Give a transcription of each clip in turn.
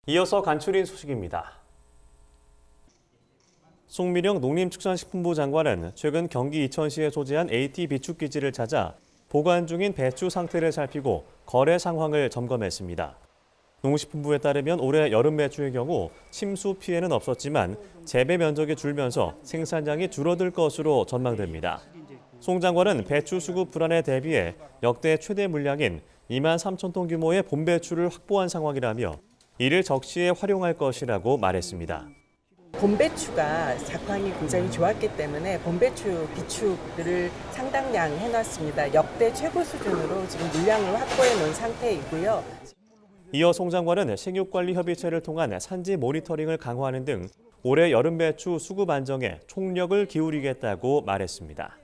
이어서 간추린 소식입니다. 송민영 농림축산식품부 장관은 최근 경기 이천시에 소재한 AT 비축기지를 찾아 보관 중인 배추 상태를 살피고 거래 상황을 점검했습니다. 농식품부에 따르면 올해 여름 배추의 경우 침수 피해는 없었지만 재배 면적이 줄면서 생산량이 줄어들 것으로 전망됩니다. 송 장관은 배추 수급 불안에 대비해 역대 최대 물량인 2만 3천 톤 규모의 봄배추를 확보한 상황이라며 이를 적시에 활용할 것이라고 말했습니다. 봄배추가 작황이 굉장히 좋았기 때문에 봄배추 비축을 상당량 해놨습니다. 역대 최고 수준으로 지금 물량을 확보해 놓은 상태이고요. 이어 송 장관은 식육관리협의체를 통한 산지 모니터링을 강화하는 등 올해 여름 배추 수급 안정에 총력을 기울이겠다고 말했습니다.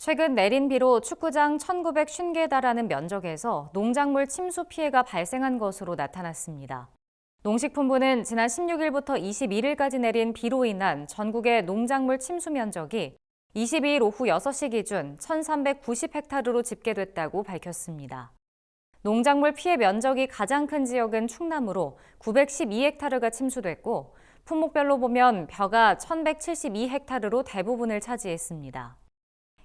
최근 내린 비로 축구장 1,950개에 달하는 면적에서 농작물 침수 피해가 발생한 것으로 나타났습니다. 농식품부는 지난 16일부터 21일까지 내린 비로 인한 전국의 농작물 침수 면적이 22일 오후 6시 기준 1,390헥타르로 집계됐다고 밝혔습니다. 농작물 피해 면적이 가장 큰 지역은 충남으로 912헥타르가 침수됐고 품목별로 보면 벼가 1,172헥타르로 대부분을 차지했습니다.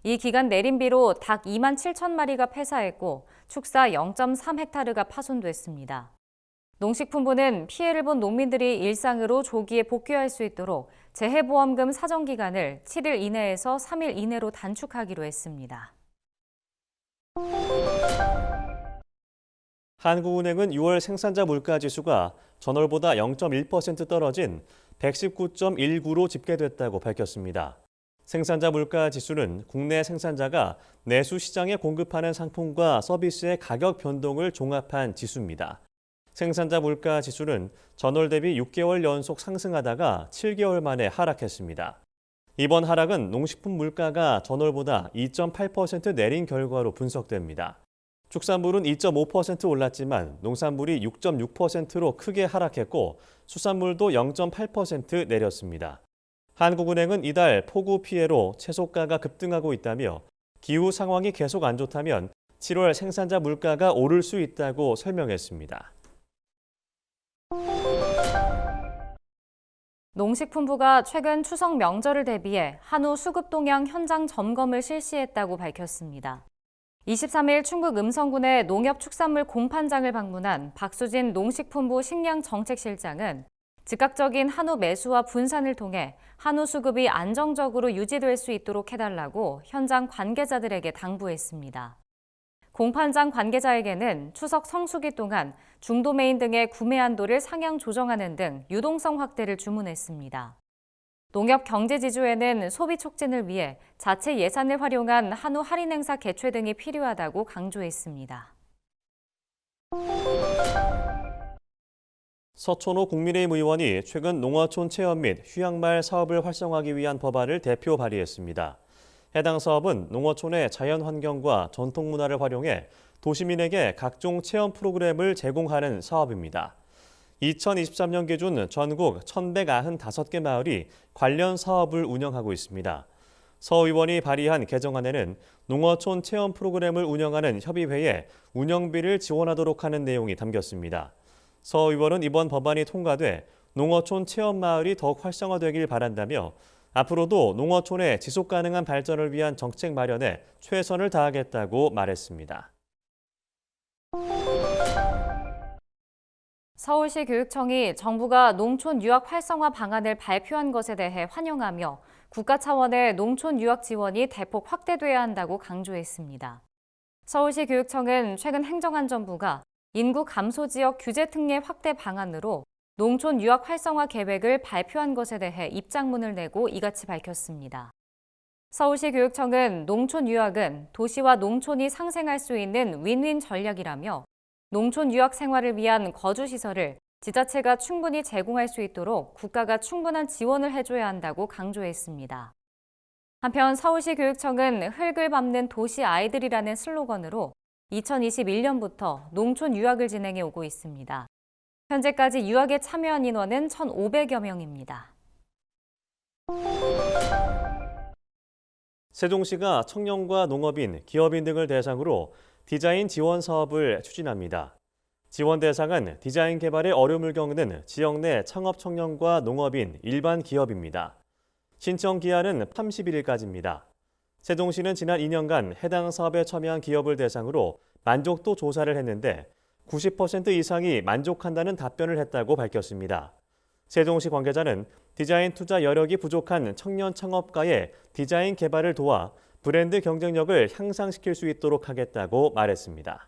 이 기간 내린 비로 닭 2만 7천 마리가 폐사했고 축사 0.3헥타르가 파손됐습니다. 농식품부는 피해를 본 농민들이 일상으로 조기에 복귀할 수 있도록 재해보험금 사정 기간을 7일 이내에서 3일 이내로 단축하기로 했습니다. 한국은행은 6월 생산자 물가지수가 전월보다 0.1% 떨어진 119.19로 집계됐다고 밝혔습니다. 생산자 물가 지수는 국내 생산자가 내수 시장에 공급하는 상품과 서비스의 가격 변동을 종합한 지수입니다. 생산자 물가 지수는 전월 대비 6개월 연속 상승하다가 7개월 만에 하락했습니다. 이번 하락은 농식품 물가가 전월보다 2.8% 내린 결과로 분석됩니다. 축산물은 2.5% 올랐지만 농산물이 6.6%로 크게 하락했고 수산물도 0.8% 내렸습니다. 한국은행은 이달 폭우 피해로 채소가가 급등하고 있다며 기후 상황이 계속 안 좋다면 7월 생산자 물가가 오를 수 있다고 설명했습니다. 농식품부가 최근 추석 명절을 대비해 한우 수급 동향 현장 점검을 실시했다고 밝혔습니다. 23일 충북 음성군의 농협축산물 공판장을 방문한 박수진 농식품부 식량정책실장은 즉각적인 한우 매수와 분산을 통해 한우 수급이 안정적으로 유지될 수 있도록 해달라고 현장 관계자들에게 당부했습니다. 공판장 관계자에게는 추석 성수기 동안 중도메인 등의 구매 한도를 상향 조정하는 등 유동성 확대를 주문했습니다. 농협 경제지주에는 소비 촉진을 위해 자체 예산을 활용한 한우 할인 행사 개최 등이 필요하다고 강조했습니다. 서촌호 국민의힘 의원이 최근 농어촌 체험 및 휴양마을 사업을 활성화하기 위한 법안을 대표 발의했습니다. 해당 사업은 농어촌의 자연환경과 전통문화를 활용해 도시민에게 각종 체험 프로그램을 제공하는 사업입니다. 2023년 기준 전국 1,195개 마을이 관련 사업을 운영하고 있습니다. 서 의원이 발의한 개정안에는 농어촌 체험 프로그램을 운영하는 협의회에 운영비를 지원하도록 하는 내용이 담겼습니다. 서 의원은 이번 법안이 통과돼 농어촌 체험마을이 더욱 활성화되길 바란다며 앞으로도 농어촌의 지속가능한 발전을 위한 정책 마련에 최선을 다하겠다고 말했습니다. 서울시 교육청이 정부가 농촌 유학 활성화 방안을 발표한 것에 대해 환영하며 국가 차원의 농촌 유학 지원이 대폭 확대돼야 한다고 강조했습니다. 서울시 교육청은 최근 행정안전부가 인구 감소 지역 규제 특례 확대 방안으로 농촌 유학 활성화 계획을 발표한 것에 대해 입장문을 내고 이같이 밝혔습니다. 서울시 교육청은 농촌 유학은 도시와 농촌이 상생할 수 있는 윈윈 전략이라며 농촌 유학 생활을 위한 거주시설을 지자체가 충분히 제공할 수 있도록 국가가 충분한 지원을 해줘야 한다고 강조했습니다. 한편 서울시 교육청은 흙을 밟는 도시 아이들이라는 슬로건으로 2021년부터 농촌 유학을 진행해 오고 있습니다. 현재까지 유학에 참여한 인원은 1,500여 명입니다. 세종시가 청년과 농업인, 기업인 등을 대상으로 디자인 지원 사업을 추진합니다. 지원 대상은 디자인 개발에 어려움을 겪는 지역 내 창업 청년과 농업인, 일반 기업입니다. 신청 기한은 31일까지입니다. 세종시는 지난 2년간 해당 사업에 참여한 기업을 대상으로 만족도 조사를 했는데 90% 이상이 만족한다는 답변을 했다고 밝혔습니다. 세종시 관계자는 디자인 투자 여력이 부족한 청년 창업가의 디자인 개발을 도와 브랜드 경쟁력을 향상시킬 수 있도록 하겠다고 말했습니다.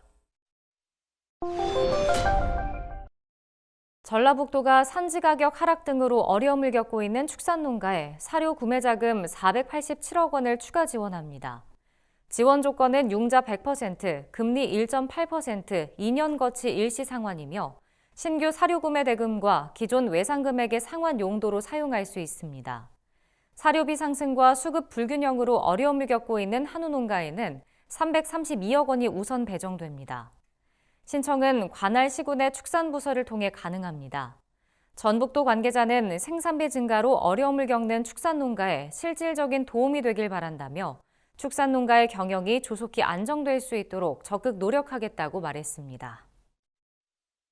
전라북도가 산지 가격 하락 등으로 어려움을 겪고 있는 축산농가에 사료 구매 자금 487억 원을 추가 지원합니다. 지원 조건은 융자 100%, 금리 1.8%, 2년 거치 일시 상환이며 신규 사료 구매 대금과 기존 외상 금액의 상환 용도로 사용할 수 있습니다. 사료비 상승과 수급 불균형으로 어려움을 겪고 있는 한우 농가에는 332억 원이 우선 배정됩니다. 신청은 관할 시군의 축산부서를 통해 가능합니다. 전북도 관계자는 생산비 증가로 어려움을 겪는 축산농가에 실질적인 도움이 되길 바란다며 축산농가의 경영이 조속히 안정될 수 있도록 적극 노력하겠다고 말했습니다.